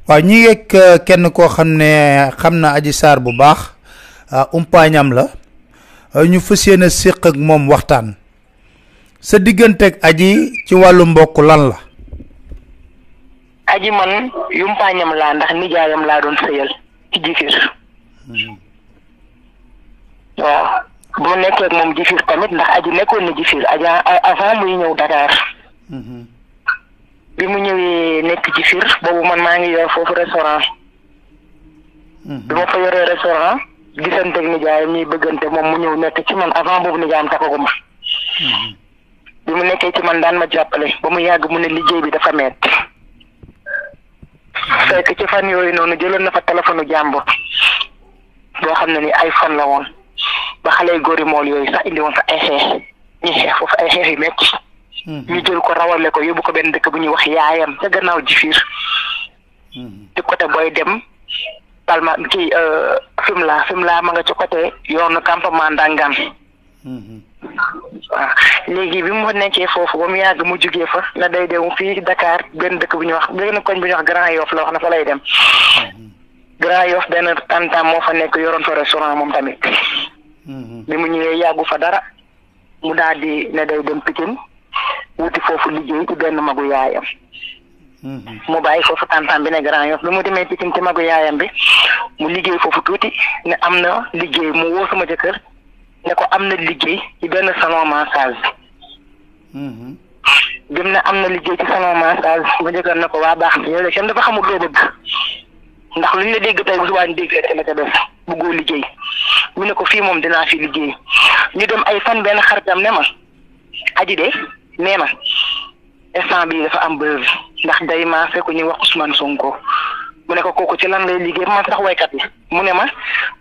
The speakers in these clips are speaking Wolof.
waaw ñi ngeeg kenn koo xam ne xam na Adji Sarr bu baax umpaañam la ñu fas yéene séq ak moom waxtaan sa digganteeg Adji ci wàllu mbokk lan la. Adji man yumpaañam laa ndax nijaayam laa doon sëyal ci jifir waaw bu ma nekkee ak moom jifir tamit ndax Adji nekkoon na jifir Adji avant muy ñëw Dakar bi mu ñëwee nekk jifir boobu man maa ngi yor foofu restaurant bi ma fa yoree restaurant gisante ak nijaayam ñuy bëggante moom mu ñëw nekk ci man avant boobu nijaayam takkaguma bi mu nekkee ci man daan ma jàppale ba mu yàgg mu ne liggéey bi dafa metti fekk ci fan yooyu noonu jëloon na fa téléphone jàmbur boo xam ne ni iPhone la woon ba xale góori mool yooyu sax indi woon fa ay xeex ñi xeex foofu ay xeex yu metti ñu jël ko rawale ko yóbbu ko benn dëkk bu ñuy wax yaayam ca gannaaw jifir ci côté booy dem Palma kii Fimela ma nga ci côté yoonu campement Ndangaan waaw léegi bi mu nekkee foofu ba mu yàgg mu jugee fa na day dem fii Dakar benn dëkk bu ñuy wax benn koñ bu ñuy wax Grand Yoff la wax na fa lay dem Grand Yoff benn tantam moo fa nekk yoroon fa restaurant moom tamit bi mu ñëwee yàggu fa dara mu daal di ne day dem Pikine wuti foofu liggéey ci benn magu yaayam mu bàyyi foofu tantam bi ne Grand Yoff bi mu demee Pikine ci magu yaayam bi mu liggéey foofu tuuti ne am na liggéey mu woo sama jëkkër ne ko am na liggéey ci benn salon massage bim ne am na liggéey ci salon massage ma jëkkër ne ko waa baax na yow de kenn dafa xamul loo bëgg ndax lu ñu la dégg tey bu subaa ñu dégg la ca def bëggoo liggéey mu ne ko fii moom dinaa fi liggéey ñu dem ay fan benn xaritam ne ma Adji de nee na instant bii dafa am buzz ndax day maase ku ñuy wax Ousmane Sonko mu ne ko kooku ci lan lay liggéey man sax waykat la mu ne ma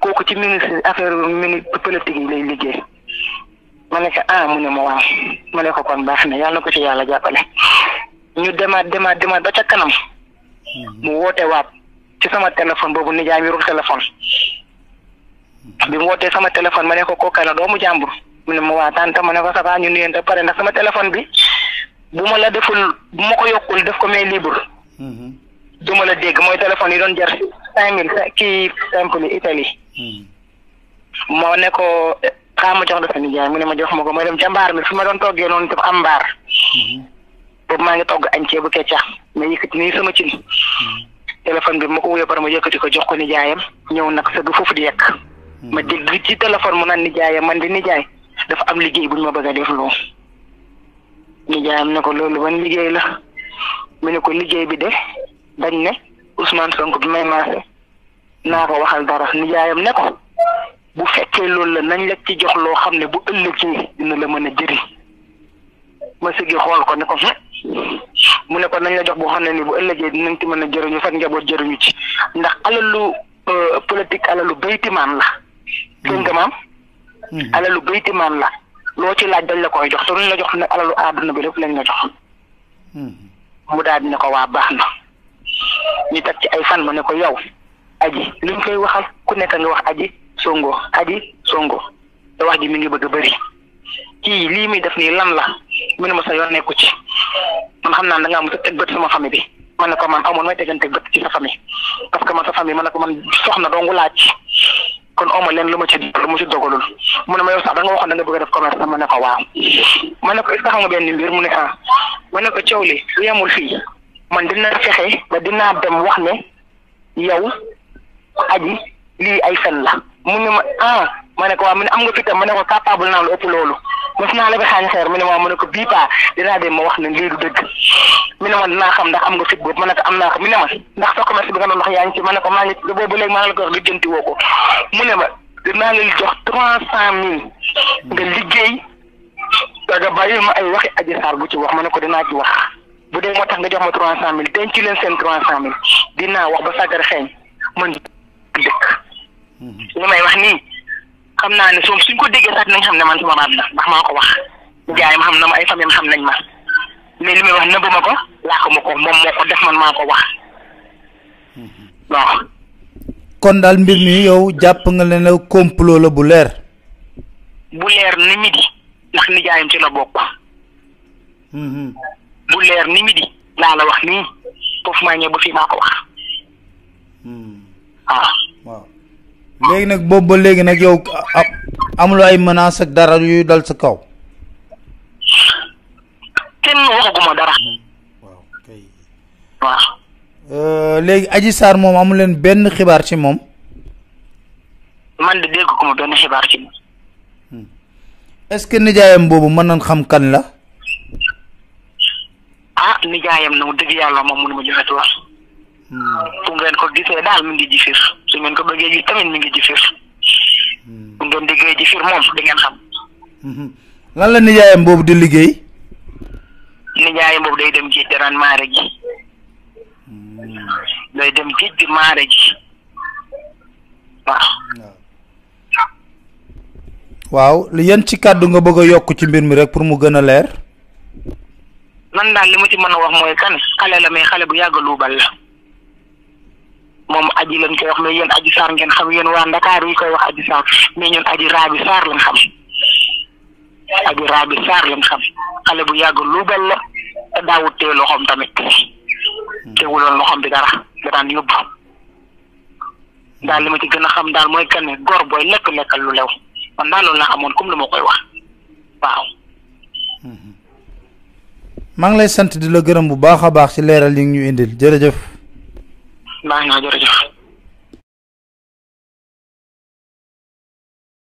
kooku ci ministre affaire politique yi lay liggéey ma ne ko mu ne ma waaw ma ne ko kon baax na yàlla na ko ci yàlla jàppale ñu demaat ba ca kanam mu woote waat ci sama téléphone boobu nijaay mi yorul téléphone bi mu wootee sama téléphone ma ne ko kooka la doomu jàmbur mu ne ma waa tante ma ne ko ça va ñu nuyante pare ndax sama téléphone bi bu ma la deful bu ma ko yokkul def ko mais libre du ma la dégg mooy téléphone yi doon jar 5000 kii simple Italie moo ne ko xaa ma jox la sa nijaay mu ne ma jox ma ko ma dem ca mbaar mi fi ma doon toggee noonu tam am mbaar boobu maa ngi togg añ ceebu keccax ma yëkkati nii sama cin téléphone bi ma ko wuyoo pare ma yëkkati ko jox ko nijaayam ñëw nag sëgg foofu di yekk ma dégg ci téléphone mu naan nijaayam man di nijaay dafa am liggéey bu ñu ma bëgg a def loo nijaayam ne ko loolu ban liggéey la mu ne ko liggéey bi de dañ ne Ousmane Sonko bi may maase naa ko waxal dara nijaayam ne ko bu fekkee loolu la nañ la ci jox loo xam ne bu ëllëgee dina la mën a jëriñ ma sëggi xool ko ne ko mu ne ko nañ la jox boo xam ne ni bu ëllëgee dinañ ci mën a jëriñu fekk njaboot jëriñu ci ndax alalu politique alalu baytimaan la dégg nga maam alalu baytimaan la loo ci laaj dañ la koy jox te luñ la jox nag alalu àdduna bi lépp lañ la jox mu daal di ne ko waa baax na ñu teg ci ay fan ma ne ko yow Adji luñ koy waxal ku nekk nga wax Adji Sonko te wax ji mi ngi bëgg a bëri kii lii muy def nii lan la mu ne ma sa yoon nekku ci man xam naa da ngaa mos a teg bët sama famille bi ma ne ko man amoon may tegante bët ci sa famille parce que man sa famille ma ne ko man soxna dong laaj kon oma leen lu ma ci dogalul mu ne ma yow sax da nga waxoon da nga bëgg a def commerce ma ne ko waaw ma ne ko est-ce que xam nga benn mbir mu ne ma ne ko coow li su yemul fii man dinaa fexe ba dinaa dem wax ne yow Adji lii ay fen la mu ne ma ma ne ko waaw mu ne am nga fi tam ma ne ko capable naa lu ëpp loolu mos naa la ba xaañ xeer mu ne ma ne ko bii paa dinaa dem ma wax ne lii du dëgg mu ne ma dinaa xam ndax am nga fit boobu ma ne ko am naa ko mu ne ma ndax sa commerce bi nga doon wax yaa ngi ci ma ne ko maa ngi boobu léegi maa ngi la ko wax lijjanti woo ko mu ne ma dinaa la jox 300000 nga liggéey nga bàyyi ma ay waxi Adji Sarr bu ci wax ma ne ko dinaa ci wax bu dee moo tax nga jox ma 300000 denc leen seen 300000 dinaa wax ba sàggar xeeñ man dëkk li may wax nii xam naa ne suñ ko déggee sax dinañ xam ne man sama baat la ndax maa ko wax jaay ma xam na ma ay famille xam nañ ma mais li may wax nëbb ma ko laaxu ma ko moom moo ko def man maa ko wax waaw. kon daal mbir mi yow jàpp nga ne complot la bu leer. bu leer ni midi ndax nijaayam ci la bokk. bu leer ni midi laa la wax nii foofu maa ñëw ba fii maa ko wax ah waaw léegi nag boobu ba léegi nag yow amuloo ay menaces ak dara yuy dal sa kaw. kenn waxaguma dara. waaw kay. waaw. léegi Adji Sarr moom amu leen benn xibaar ci moom. man de dégg ko ma benn xibaar ci moom. est-ce que nijaayam boobu mën nañ xam kan la. ah nijaayam na mu dëgg yàlla moom mënu ma joxe tuwaat. fu ngeen ko gisee daal mi ngi ji fiir su ngeen ko bëggee gis tamit mi ngi ji fiir. bu ngeen déggee ji fiir moom di ngeen xam. lan la nijaayam boobu di liggéey. nijaayam boobu day dem géej daraan maare ji. day dem géej di maare ji. waaw. waaw yan ci kàddu nga bëgg a yokk ci mbir mi rek pour mu gën a leer. man daal li ma ci mën a wax mooy kan xale la mais xale bu yàgg luubal la. moom aji lañ koy wax mais yéen Adji Sarr ngeen xam yéen waa Ndakaar yi koy wax Adji Sarr mais ñun Adji Raby Sarr lañ xam. Adji Raby Sarr lañ xam xale bu yàgg luubal la te daawut tee loxoom tamit. teewuloon loxoom bi dara da daan yóbbu. daal li ma ci gën a xam daal mooy kan góor booy lekkal lu lew man daal loolu laa amoon comme lu ma koy wax waaw. maa ngi lay sant di la gërëm bu baax a baax ci leeral yi ñu indil jërëjëf. maa ngi jërëjëf.